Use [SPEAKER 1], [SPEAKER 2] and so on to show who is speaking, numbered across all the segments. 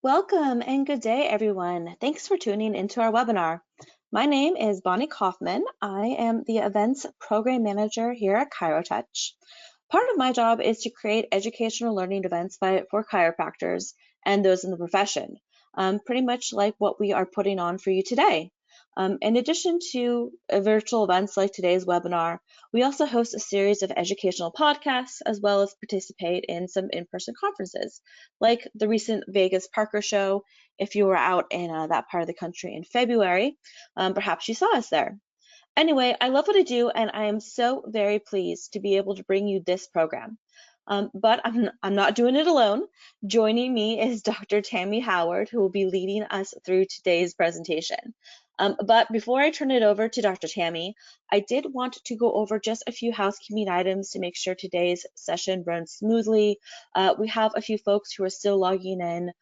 [SPEAKER 1] Welcome and good day, everyone. Thanks for tuning into our webinar. My name is Bonnie Kaufman. I am the Events Program Manager here at ChiroTouch. Part of my job is to create educational learning events for chiropractors and those in the profession, pretty much like what we are putting on for you today. In addition to virtual events like today's webinar, we also host a series of educational podcasts as well as participate in some in-person conferences like the recent Vegas Parker show. If you were out in that part of the country in February, perhaps you saw us there. Anyway, I love what I do, and I am so very pleased to be able to bring you this program. But I'm not doing it alone. Joining me is Dr. Tammy Howard, who will be leading us through today's presentation. But before I turn it over to Dr. Tammy, I did want to go over just a few housekeeping items to make sure today's session runs smoothly. We have a few folks who are still logging in,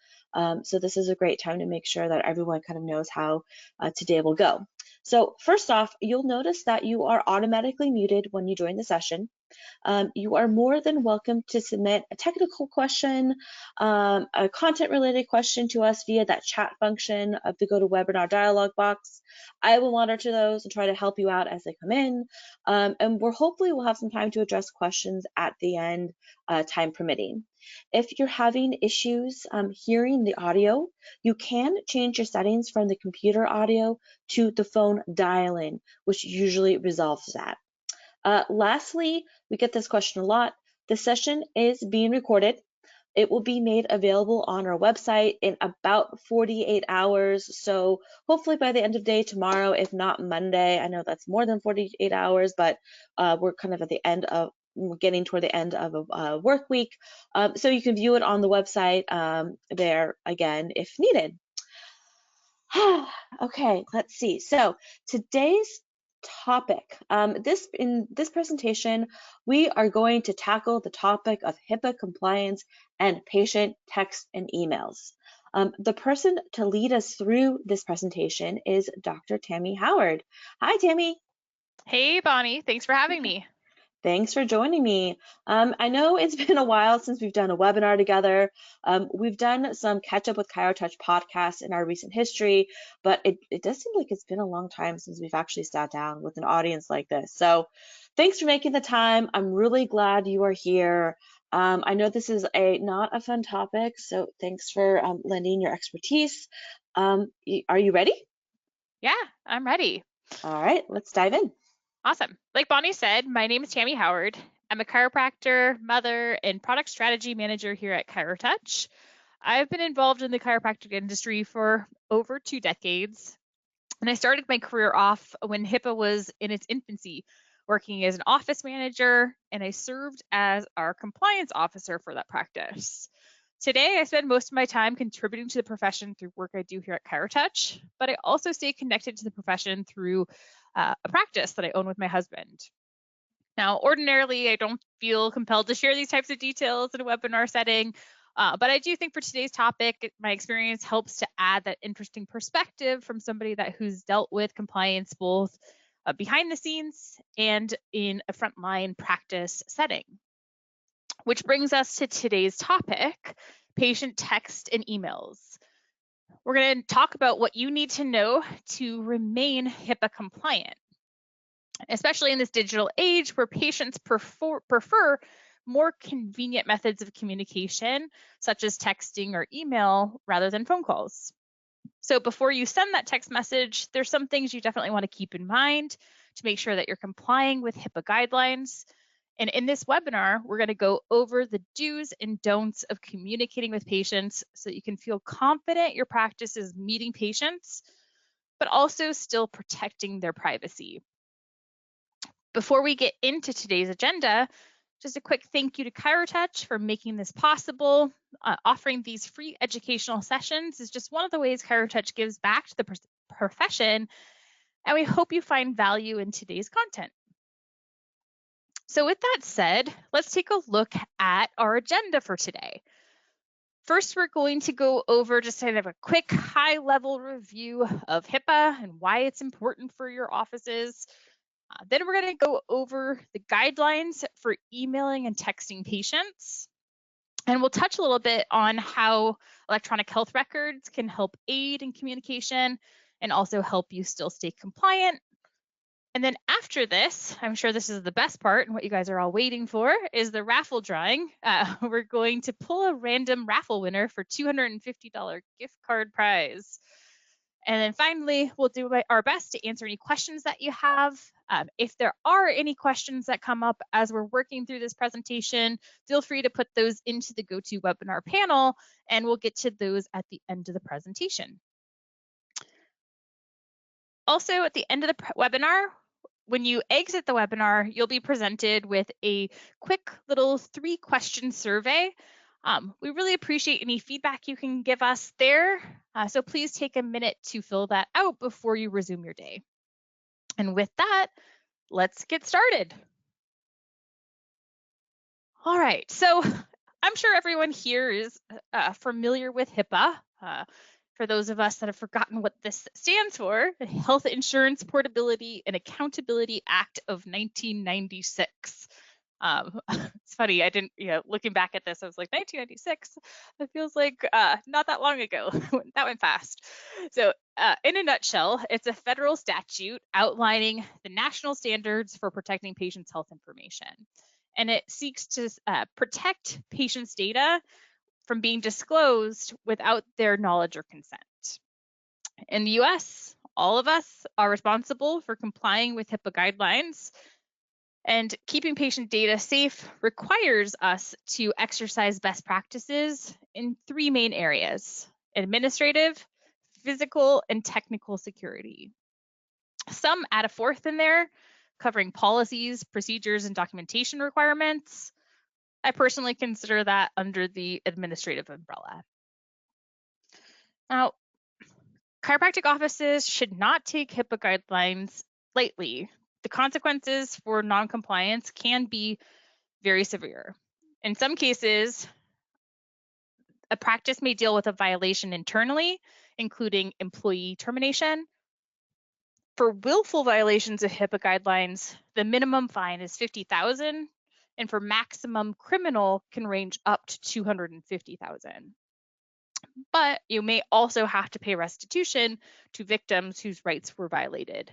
[SPEAKER 1] so this is a great time to make sure that everyone kind of knows how today will go. So first off, you'll notice that you are automatically muted when you join the session. You are more than welcome to submit a technical question, a content-related question to us via that chat function of the GoToWebinar dialog box. I will monitor those and try to help you out as they come in. And hopefully we'll have some time to address questions at the end, time permitting. If you're having issues hearing the audio, you can change your settings from the computer audio to the phone dial-in, which usually resolves that. Lastly, we get this question a lot. The session is being recorded. It will be made available on our website in about 48 hours. So hopefully by the end of the day tomorrow, if not Monday. I know that's more than 48 hours, but we're kind of at the end of getting toward the end of a work week. So you can view it on the website there again if needed. Okay, let's see. So today's topic, in this presentation, we are going to tackle the topic of HIPAA compliance and patient text and emails. The person to lead us through this presentation is Dr. Tammy Howard. Hi, Tammy.
[SPEAKER 2] Hey, Bonnie. Thanks for having me.
[SPEAKER 1] Thanks for joining me. I know it's been a while since we've done a webinar together. We've done some catch up with ChiroTouch podcasts in our recent history, but it does seem like it's been a long time since we've actually sat down with an audience like this. So thanks for making the time. I'm really glad you are here. I know this is not a fun topic, so thanks for lending your expertise. Are you ready?
[SPEAKER 2] Yeah, I'm ready.
[SPEAKER 1] All right, let's dive in.
[SPEAKER 2] Awesome. Like Bonnie said, my name is Tammy Howard. I'm a chiropractor, mother, and product strategy manager here at ChiroTouch. I've been involved in the chiropractic industry for over 2 decades, and I started my career off when HIPAA was in its infancy, working as an office manager, and I served as our compliance officer for that practice. Today, I spend most of my time contributing to the profession through work I do here at ChiroTouch, but I also stay connected to the profession through a practice that I own with my husband. Now, ordinarily, I don't feel compelled to share these types of details in a webinar setting, but I do think for today's topic, my experience helps to add that interesting perspective from somebody who's dealt with compliance both behind the scenes and in a frontline practice setting. Which brings us to today's topic, patient text and emails. We're going to talk about what you need to know to remain HIPAA compliant, especially in this digital age where patients prefer more convenient methods of communication, such as texting or email, rather than phone calls. So before you send that text message, there's some things you definitely want to keep in mind to make sure that you're complying with HIPAA guidelines. And in this webinar, we're going to go over the do's and don'ts of communicating with patients so that you can feel confident your practice is meeting patients, but also still protecting their privacy. Before we get into today's agenda, just a quick thank you to ChiroTouch for making this possible. Offering these free educational sessions is just one of the ways ChiroTouch gives back to the profession, and we hope you find value in today's content. So with that said, let's take a look at our agenda for today. First, we're going to go over just kind of a quick high-level review of HIPAA and why it's important for your offices. Then we're going to go over the guidelines for emailing and texting patients. And we'll touch a little bit on how electronic health records can help aid in communication and also help you still stay compliant. And then after this, I'm sure this is the best part and what you guys are all waiting for is the raffle drawing. We're going to pull a random raffle winner for $250 gift card prize. And then finally, we'll do our best to answer any questions that you have. If there are any questions that come up as we're working through this presentation, feel free to put those into the GoToWebinar panel, and we'll get to those at the end of the presentation. Also, at the end of the webinar, when you exit the webinar, you'll be presented with a quick little 3-question survey. We really appreciate any feedback you can give us there. So please take a minute to fill that out before you resume your day. And with that, let's get started. All right, so I'm sure everyone here is familiar with HIPAA. For those of us that have forgotten what this stands for, the Health Insurance Portability and Accountability Act of 1996. It's funny, I didn't, looking back at this, I was like, 1996, it feels like not that long ago. That went fast. So in a nutshell, it's a federal statute outlining the national standards for protecting patients' health information. And it seeks to protect patients' data from being disclosed without their knowledge or consent. In the US, all of us are responsible for complying with HIPAA guidelines, and keeping patient data safe requires us to exercise best practices in 3 main areas: administrative, physical, and technical security. Some add a 4th in there, covering policies, procedures, and documentation requirements. I personally consider that under the administrative umbrella. Now, chiropractic offices should not take HIPAA guidelines lightly. The consequences for noncompliance can be very severe. In some cases, a practice may deal with a violation internally, including employee termination. For willful violations of HIPAA guidelines, the minimum fine is $50,000, and for maximum criminal can range up to $250,000. But you may also have to pay restitution to victims whose rights were violated.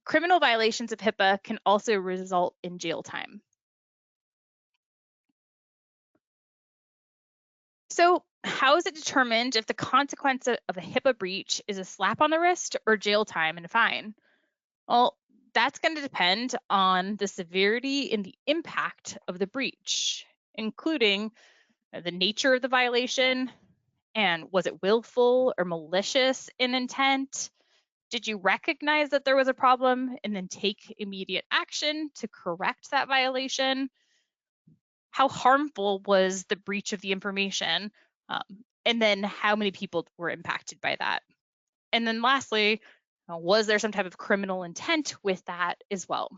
[SPEAKER 2] Criminal violations of HIPAA can also result in jail time. So how is it determined if the consequence of a HIPAA breach is a slap on the wrist or jail time and a fine? Well, that's going to depend on the severity and the impact of the breach, including the nature of the violation, and was it willful or malicious in intent? Did you recognize that there was a problem and then take immediate action to correct that violation? How harmful was the breach of the information? And then how many people were impacted by that? And then lastly, was there some type of criminal intent with that as well?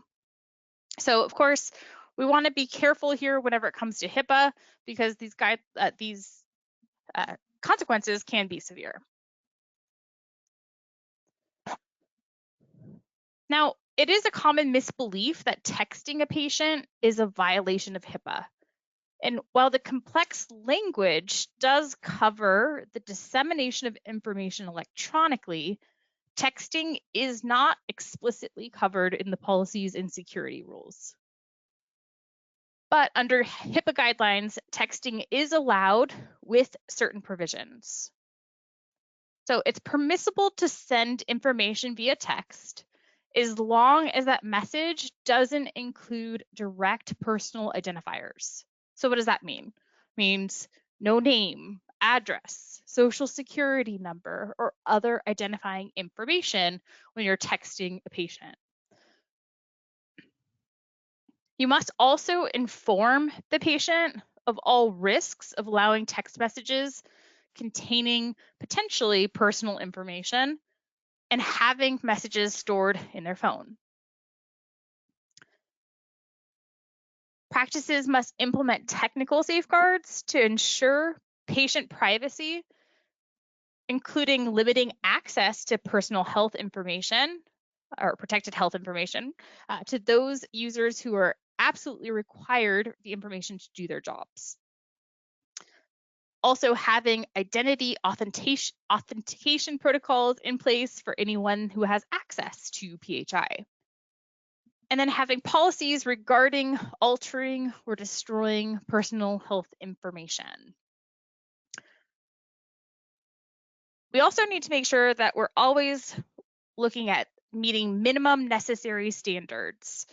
[SPEAKER 2] So of course, we want to be careful here whenever it comes to HIPAA, because these consequences can be severe. Now, it is a common misbelief that texting a patient is a violation of HIPAA. And while the complex language does cover the dissemination of information electronically, texting is not explicitly covered in the policies and security rules. But under HIPAA guidelines, texting is allowed with certain provisions. So it's permissible to send information via text as long as that message doesn't include direct personal identifiers. So what does that mean? It means no name, address, social security number, or other identifying information when you're texting a patient. You must also inform the patient of all risks of allowing text messages containing potentially personal information and having messages stored in their phone. Practices must implement technical safeguards to ensure patient privacy, including limiting access to personal health information or protected health information to those users who are absolutely required the information to do their jobs. Also, having identity authentication protocols in place for anyone who has access to PHI. And then having policies regarding altering or destroying personal health information. We also need to make sure that we're always looking at meeting minimum necessary standards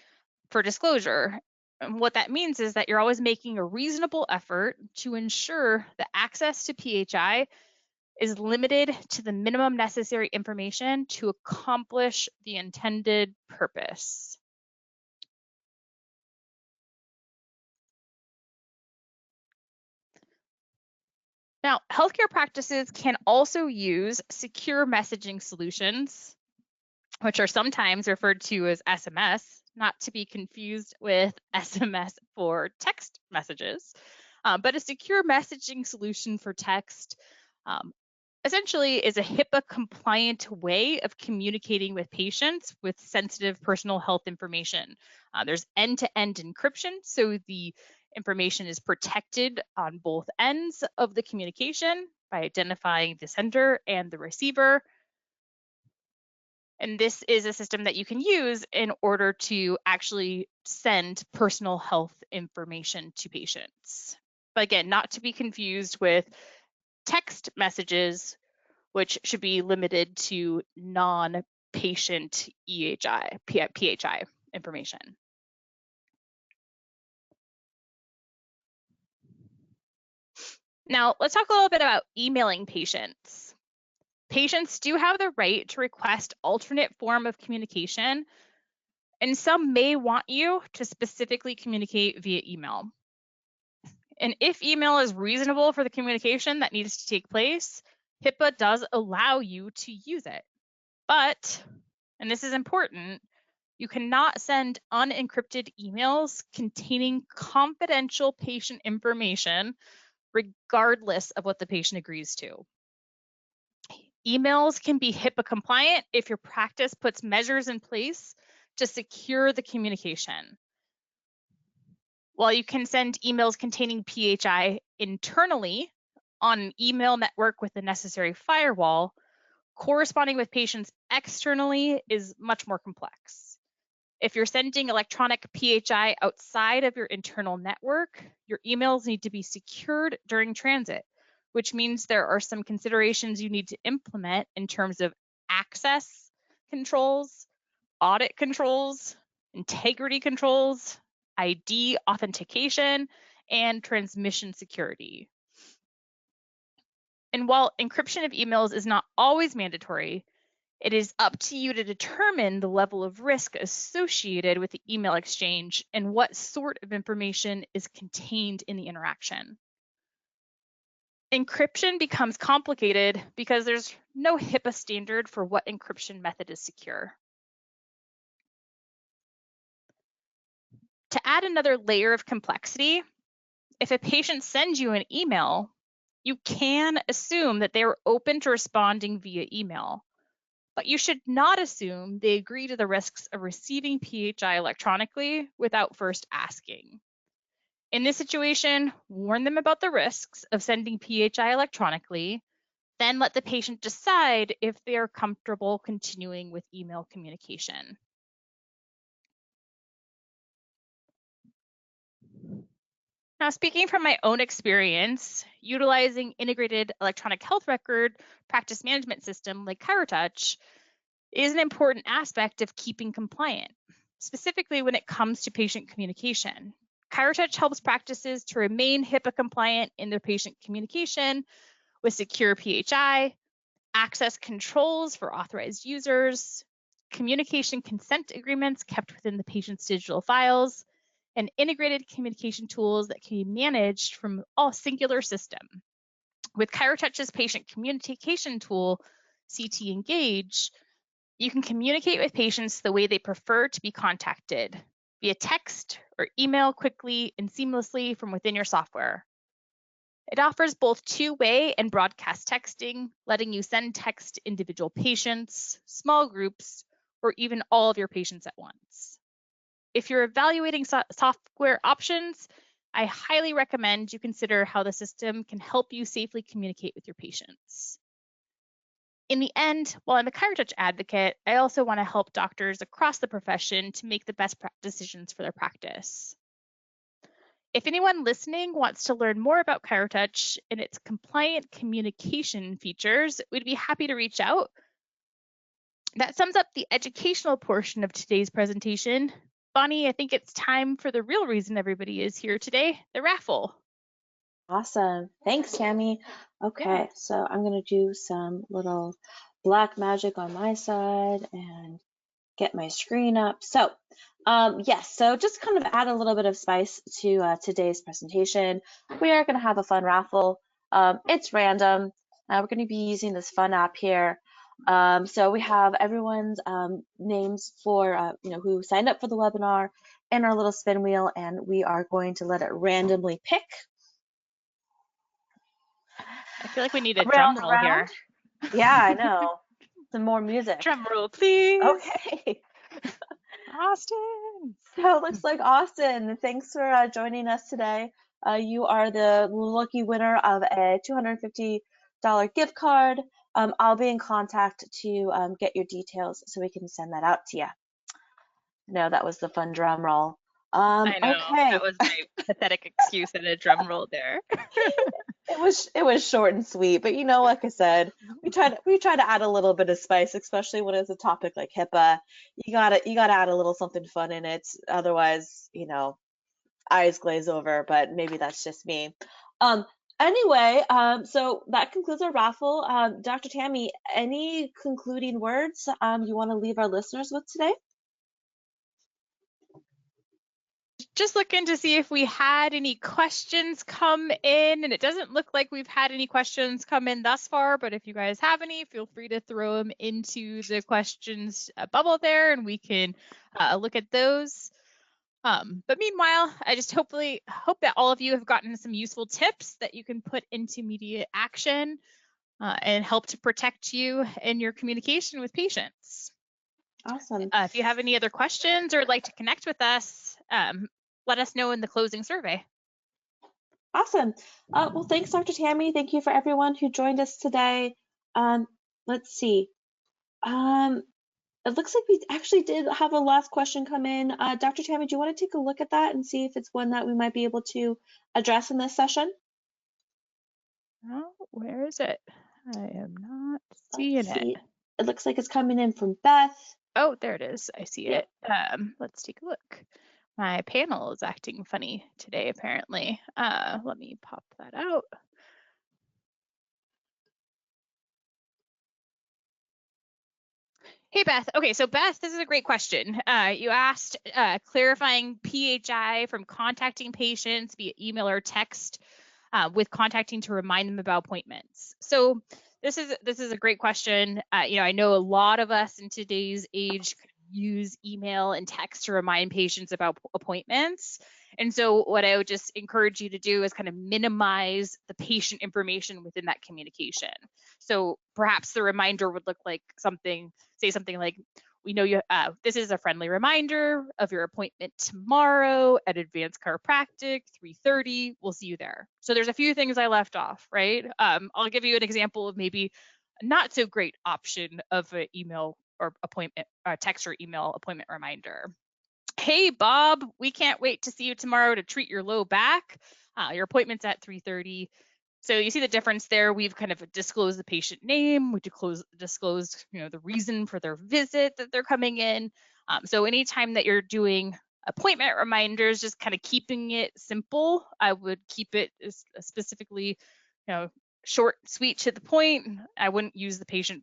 [SPEAKER 2] for disclosure. And what that means is that you're always making a reasonable effort to ensure that access to PHI is limited to the minimum necessary information to accomplish the intended purpose. Now, healthcare practices can also use secure messaging solutions, which are sometimes referred to as SMS, not to be confused with SMS for text messages, but a secure messaging solution for text essentially is a HIPAA compliant way of communicating with patients with sensitive personal health information. There's end-to-end encryption, so the information is protected on both ends of the communication by identifying the sender and the receiver. And this is a system that you can use in order to actually send personal health information to patients. But again, not to be confused with text messages, which should be limited to non-patient PHI information. Now, let's talk a little bit about emailing patients. Patients do have the right to request alternate form of communication, and some may want you to specifically communicate via email. And if email is reasonable for the communication that needs to take place, HIPAA does allow you to use it. But, and this is important, you cannot send unencrypted emails containing confidential patient information, regardless of what the patient agrees to. Emails can be HIPAA compliant if your practice puts measures in place to secure the communication. While you can send emails containing PHI internally on an email network with the necessary firewall, corresponding with patients externally is much more complex. If you're sending electronic PHI outside of your internal network, your emails need to be secured during transit, which means there are some considerations you need to implement in terms of access controls, audit controls, integrity controls, ID authentication, and transmission security. And while encryption of emails is not always mandatory, it is up to you to determine the level of risk associated with the email exchange and what sort of information is contained in the interaction. Encryption becomes complicated because there's no HIPAA standard for what encryption method is secure. To add another layer of complexity, if a patient sends you an email, you can assume that they are open to responding via email. But you should not assume they agree to the risks of receiving PHI electronically without first asking. In this situation, warn them about the risks of sending PHI electronically, then let the patient decide if they are comfortable continuing with email communication. Now, speaking from my own experience, utilizing integrated electronic health record practice management system like ChiroTouch is an important aspect of keeping compliant, specifically when it comes to patient communication. ChiroTouch helps practices to remain HIPAA compliant in their patient communication with secure PHI, access controls for authorized users, communication consent agreements kept within the patient's digital files, and integrated communication tools that can be managed from a singular system. With ChiroTouch's patient communication tool, CT Engage, you can communicate with patients the way they prefer to be contacted, via text or email quickly and seamlessly from within your software. It offers both two-way and broadcast texting, letting you send text to individual patients, small groups, or even all of your patients at once. if you're evaluating software options, I highly recommend you consider how the system can help you safely communicate with your patients. In the end, while I'm a ChiroTouch advocate, I also want to help doctors across the profession to make the best decisions for their practice. If anyone listening wants to learn more about ChiroTouch and its compliant communication features, we'd be happy to reach out. That sums up the educational portion of today's presentation. Bonnie, I think it's time for the real reason everybody is here today, the raffle.
[SPEAKER 1] Awesome. Thanks, Tammy. Okay, so I'm going to do some little black magic on my side and get my screen up. So, yes, so just kind of add a little bit of spice to today's presentation. We are going to have a fun raffle. It's random. We're going to be using this fun app here. So we have everyone's names for who signed up for the webinar in our little spin wheel, and we are going to let it randomly pick.
[SPEAKER 2] I feel like we need a drum roll here.
[SPEAKER 1] Yeah, I know. Some more music.
[SPEAKER 2] Drum roll, please.
[SPEAKER 1] Okay.
[SPEAKER 2] Austin.
[SPEAKER 1] So it looks like Austin. Thanks for joining us today. You are the lucky winner of a $250 gift card. I'll be in contact to get your details so we can send that out to you. No, that was the fun drum roll.
[SPEAKER 2] I know.
[SPEAKER 1] Okay.
[SPEAKER 2] That was my pathetic excuse and a drum roll there.
[SPEAKER 1] It was short and sweet, but like I said, we try to add a little bit of spice, especially when it's a topic like HIPAA. You gotta add a little something fun in it. Otherwise, eyes glaze over, but maybe that's just me. Anyway, so that concludes our raffle. Dr. Tammy, any concluding words you want to leave our listeners with today?
[SPEAKER 2] Just looking to see if we had any questions come in, and it doesn't look like we've had any questions come in thus far, but if you guys have any, feel free to throw them into the questions bubble there and we can look at those. But meanwhile, I just hope that all of you have gotten some useful tips that you can put into immediate action and help to protect you in your communication with patients.
[SPEAKER 1] Awesome.
[SPEAKER 2] If you have any other questions or would like to connect with us, let us know in the closing survey.
[SPEAKER 1] Awesome. Well, thanks, Dr. Tammy. Thank you for everyone who joined us today. Let's see. It looks like we actually did have a last question come in. Dr. Tammy, do you want to take a look at that and see if it's one that we might be able to address in this session?
[SPEAKER 2] Oh, where is it? I am not seeing it.
[SPEAKER 1] It looks like it's coming in from Beth.
[SPEAKER 2] Oh, there it is. I see it. Let's take a look. My panel is acting funny today, apparently. Let me pop that out. Hey, Beth. Okay, so Beth, this is a great question. You asked clarifying PHI from contacting patients via email or text with contacting to remind them about appointments. So this is a great question. I know a lot of us in today's age use email and text to remind patients about appointments. And so what I would just encourage you to do is kind of minimize the patient information within that communication. So perhaps the reminder would look like say something like, we know you. This is a friendly reminder of your appointment tomorrow at Advanced Chiropractic, 3:30. We'll see you there. So there's a few things I left off, right? I'll give you an example of maybe a not so great option of an email or appointment, text or email appointment reminder. Hey, Bob, we can't wait to see you tomorrow to treat your low back. Your appointment's at 3:30. So you see the difference there. We've kind of disclosed the patient name. We disclosed, the reason for their visit that they're coming in. So anytime that you're doing appointment reminders, just kind of keeping it simple, I would keep it specifically, short, sweet, to the point. I wouldn't use the patient.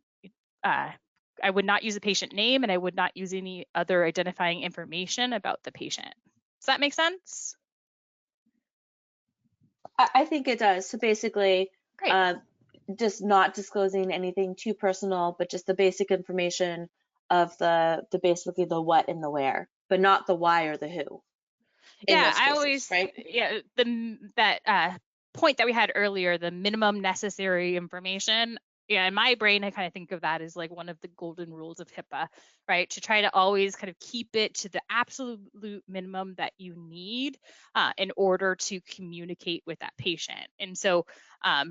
[SPEAKER 2] I would not use the patient name, and I would not use any other identifying information about the patient. Does that make sense?
[SPEAKER 1] I think it does. So basically, just not disclosing anything too personal, but just the basic information of basically the what and the where, but not the why or the who.
[SPEAKER 2] That point that we had earlier, the minimum necessary information, yeah, in my brain, I kind of think of that as like one of the golden rules of HIPAA, right? To try to always kind of keep it to the absolute minimum that you need in order to communicate with that patient. And so,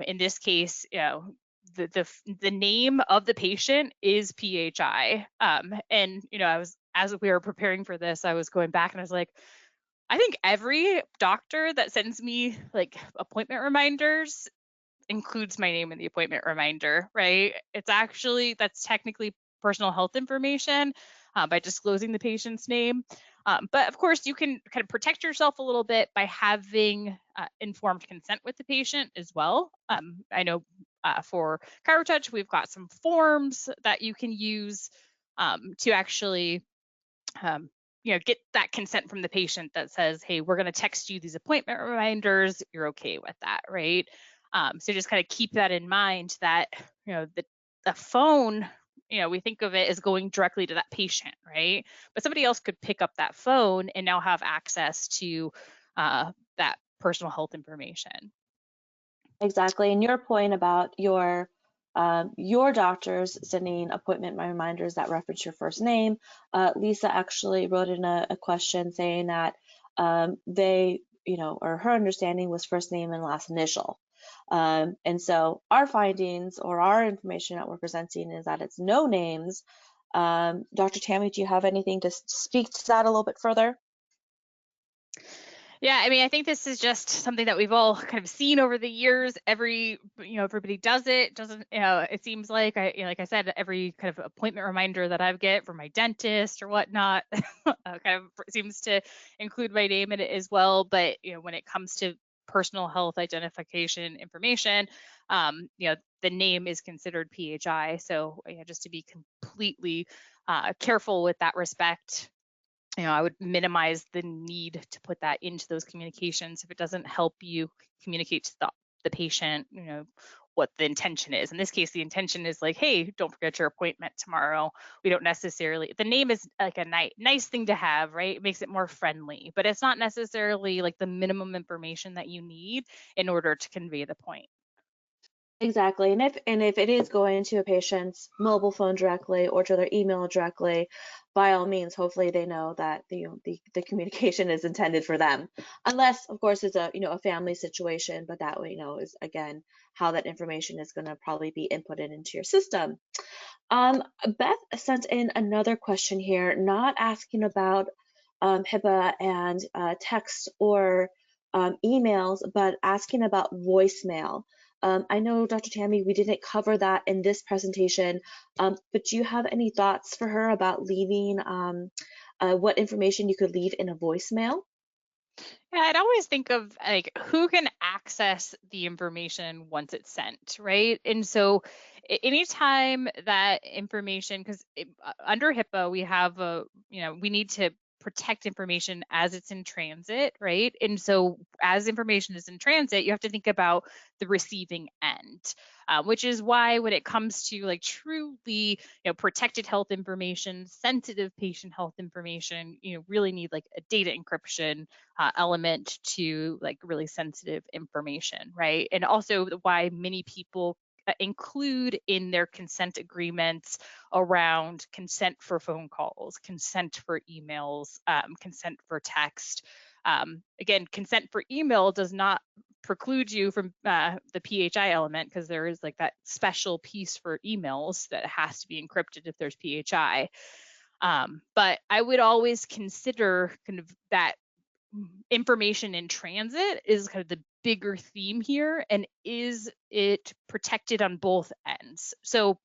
[SPEAKER 2] in this case, the name of the patient is PHI. And I was, as we were preparing for this, I was going back and I was like, I think every doctor that sends me like appointment reminders includes my name in the appointment reminder, right? That's technically personal health information by disclosing the patient's name. But of course, you can kind of protect yourself a little bit by having informed consent with the patient as well. I know for ChiroTouch, we've got some forms that you can use to actually um, get that consent from the patient that says, hey, we're going to text you these appointment reminders. You're okay with that, right? So just kind of keep that in mind that, the phone, we think of it as going directly to that patient, right? But somebody else could pick up that phone and now have access to that personal health information.
[SPEAKER 1] Exactly. And your point about your doctors sending appointment reminders that reference your first name, Lisa actually wrote in a question saying that they, or her understanding was first name and last initial. And so our findings or our information that we're presenting is that it's no names. Dr. Tammy, do you have anything to speak to that a little bit further?
[SPEAKER 2] Yeah, I mean, I think this is just something that we've all kind of seen over the years. Everybody does it. Doesn't, it seems like like I said, every kind of appointment reminder that I get from my dentist or whatnot kind of seems to include my name in it as well. But, when it comes to personal health identification information, the name is considered PHI. So, just to be completely careful with that respect. I would minimize the need to put that into those communications if it doesn't help you communicate to the patient, what the intention is. In this case, the intention is like, hey, don't forget your appointment tomorrow. We don't necessarily, the name is like a nice thing to have, right? It makes it more friendly, but it's not necessarily like the minimum information that you need in order to convey the point.
[SPEAKER 1] Exactly. And if it is going to a patient's mobile phone directly or to their email directly, by all means, hopefully they know that the communication is intended for them. Unless, of course, it's a family situation, but that way, is again how that information is going to probably be inputted into your system. Beth sent in another question here, not asking about HIPAA and text or emails, but asking about voicemail. I know, Dr. Tammy, we didn't cover that in this presentation, but do you have any thoughts for her about leaving what information you could leave in a voicemail?
[SPEAKER 2] Yeah, I'd always think of like who can access the information once it's sent, right? And so anytime that information, because under HIPAA, we have we need to protect information as it's in transit, right? And so as information is in transit, you have to think about the receiving end, which is why when it comes to like truly, protected health information, sensitive patient health information, really need like a data encryption element to like really sensitive information, right? And also why many people include in their consent agreements around consent for phone calls, consent for emails, consent for text. Again, consent for email does not preclude you from the PHI element because there is like that special piece for emails that has to be encrypted if there's PHI. But I would always consider kind of that information in transit is kind of the bigger theme here, and is it protected on both ends? So,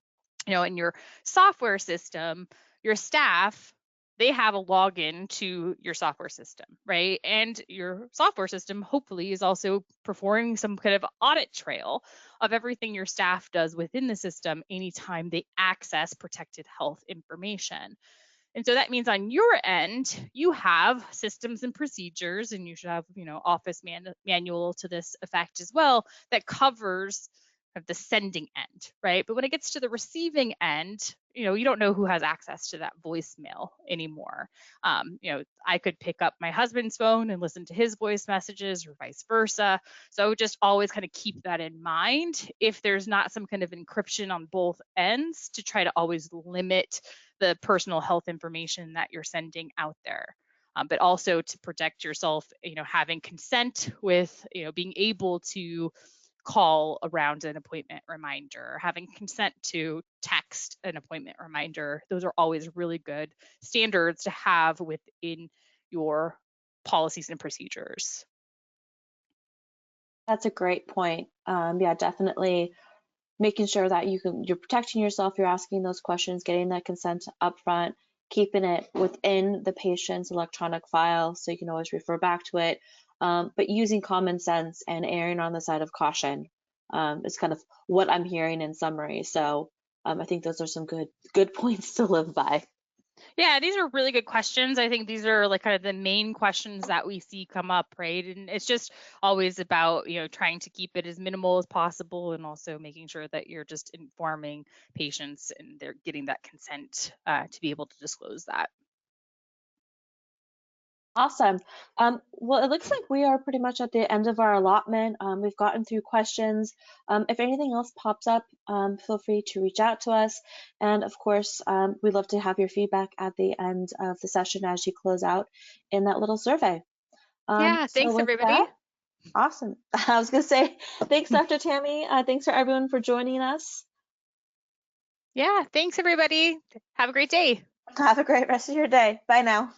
[SPEAKER 2] in your software system, your staff, they have a login to your software system, right? And your software system hopefully is also performing some kind of audit trail of everything your staff does within the system anytime they access protected health information. And so that means on your end, you have systems and procedures, and you should have, office manual to this effect as well, that covers of the sending end, right? But when it gets to the receiving end, you don't know who has access to that voicemail anymore. I could pick up my husband's phone and listen to his voice messages or vice versa. So I would just always kind of keep that in mind if there's not some kind of encryption on both ends, to try to always limit the personal health information that you're sending out there. But also to protect yourself, having consent with, being able to call around an appointment reminder, having consent to text an appointment reminder. Those are always really good standards to have within your policies and procedures.
[SPEAKER 1] That's a great point. Yeah, definitely making sure that you're protecting yourself, you're asking those questions, getting that consent upfront, keeping it within the patient's electronic file so you can always refer back to it. But using common sense and erring on the side of caution is kind of what I'm hearing in summary. So I think those are some good points to live by.
[SPEAKER 2] Yeah, these are really good questions. I think these are like kind of the main questions that we see come up, right? And it's just always about, trying to keep it as minimal as possible, and also making sure that you're just informing patients and they're getting that consent to be able to disclose that.
[SPEAKER 1] Awesome. Well, it looks like we are pretty much at the end of our allotment. We've gotten through questions. If anything else pops up, feel free to reach out to us. And of course, we'd love to have your feedback at the end of the session as you close out in that little survey.
[SPEAKER 2] Yeah,
[SPEAKER 1] So
[SPEAKER 2] thanks
[SPEAKER 1] with that,
[SPEAKER 2] everybody.
[SPEAKER 1] awesome. I was going to say, thanks, Dr. Tammy. Thanks for everyone for joining us.
[SPEAKER 2] Yeah, thanks everybody. Have a great day.
[SPEAKER 1] Have a great rest of your day. Bye now.